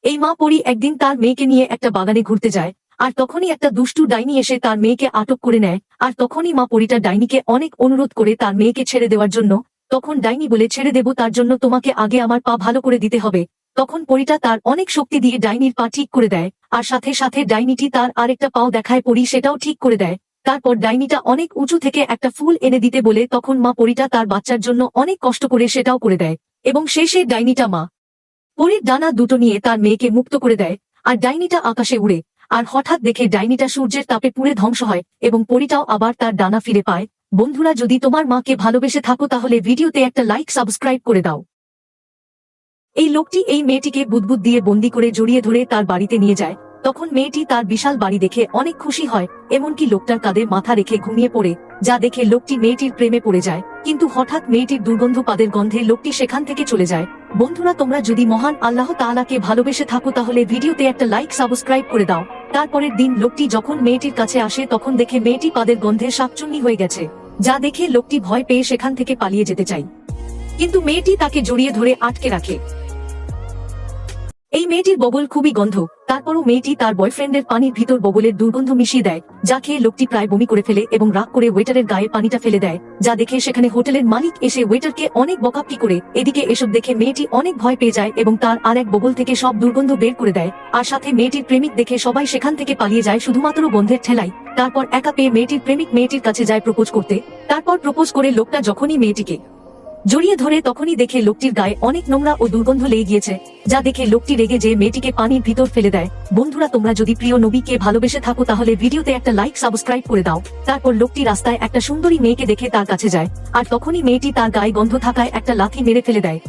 এই মা পরী একদিন তার মেয়েকে নিয়ে একটা বাগানে ঘুরতে যায়, আর তখনই একটা দুষ্টু ডাইনি এসে তার মেয়েকে আটক করে নেয়। আর তখনই মা পরীটা ডাইনিকে অনেক অনুরোধ করে তার মেয়েকে ছেড়ে দেওয়ার জন্য। তখন ডাইনি বলে, ছেড়ে দেব, তার জন্য তোমাকে আগে আমার পা ভালো করে দিতে হবে। তখন পরীটা তার অনেক শক্তি দিয়ে ডাইনির পা ঠিক করে দেয়, আর সাথে সাথে ডাইনিটি তার আরেকটা পাও দেখায় পরী সেটাও ঠিক করে দেয়। তারপর ডাইনিটা অনেক উঁচু থেকে একটা ফুল এনে দিতে বলে তখন মা পরীটা তার বাচ্চার জন্য অনেক কষ্ট করে সেটাও করে দেয়, এবং শেষে ডাইনিটা মা পরীর ডানা দুটো নিয়ে তার মেয়েকে মুক্ত করে দেয়। আর ডাইনিটা আকাশে উড়ে, আর হঠাৎ দেখে ডাইনিটা সূর্যের তাপে পুড়ে ধ্বংস হয়, এবং পরীটাও আবার তার ডানা ফিরে পায়। বন্ধুরা, যদি তোমার মাকে ভালোবেসে থাকো তাহলে ভিডিওতে একটা লাইক সাবস্ক্রাইব করে দাও। এই লোকটি এই মেয়েটিকে বুদবুদ দিয়ে বন্দি করে জড়িয়ে ধরে তার বাড়িতে নিয়ে যায়। তখন মেয়েটি তার বিশাল বাড়ি দেখে অনেক খুশি হয়, এমনকি লোকটার কাঁধে মাথা রেখে ঘুমিয়ে পড়ে, যা দেখে লোকটি মেয়েটির প্রেমে পড়ে যায়। কিন্তু হঠাৎ মেয়েটির দুর্গন্ধ পাদের গন্ধে লোকটি সেখান থেকে চলে যায়। বন্ধুরা, তোমরা যদি মহান আল্লাহ তাআলাকে ভালোবেসে থাকো তাহলে ভিডিওতে একটা লাইক সাবস্ক্রাইব করে দাও। তারপরের দিন লোকটি যখন মেয়েটির কাছে আসে তখন দেখে মেয়েটি পাদের গন্ধে শাকচুন্নি হয়ে গেছে, যা দেখে লোকটি ভয় পেয়ে সেখান থেকে পালিয়ে যেতে চায়, কিন্তু মেয়েটি তাকে জড়িয়ে ধরে আটকে রাখে। এই মেয়েটির বগল খুবই গন্ধ, তারপরও মেয়েটি তার বয়ফ্রেন্ডের পানির ভিতর বগলের দুর্গন্ধ মিশিয়ে দেয়, যা খেয়ে লোকটি প্রায় বমি করে ফেলে এবং রাগ করে ওয়েটারের গায়ে পানিটা ফেলে দেয়, যা দেখে সেখানে হোটেলের মালিক এসে ওয়েটারকে অনেক বকাবকি করে। এদিকে এসব দেখে মেয়েটি অনেক ভয় পেয়ে যায় এবং তার আরেক বগল থেকে সব দুর্গন্ধ বের করে দেয়, আর সাথে মেয়েটির প্রেমিক দেখে সবাই সেখান থেকে পালিয়ে যায় শুধুমাত্র গন্ধের ঠেলায়। তারপর একা পেয়ে মেয়েটির প্রেমিক মেয়েটির কাছে যায় প্রপোজ করতে। তারপর প্রপোজ করে লোকটা যখনই মেয়েটিকে জড়িয়ে ধরে তখনই দেখে লোকটির গায়ে অনেক নোংরা ও দুর্গন্ধ লেগে গিয়েছে, যা দেখে লোকটি রেগে যেয়ে মেয়েটিকে পানির ভিতর ফেলে দেয়। বন্ধুরা, তোমরা যদি প্রিয় নবীকে ভালোবেসে থাকো তাহলে ভিডিওতে একটা লাইক সাবস্ক্রাইব করে দাও। তারপর লোকটি রাস্তায় একটা সুন্দরী মেয়েকে দেখে তার কাছে যায়, আর তখনই মেয়েটি তার গায়ে গন্ধ থাকায় একটা লাথি মেরে ফেলে দেয়।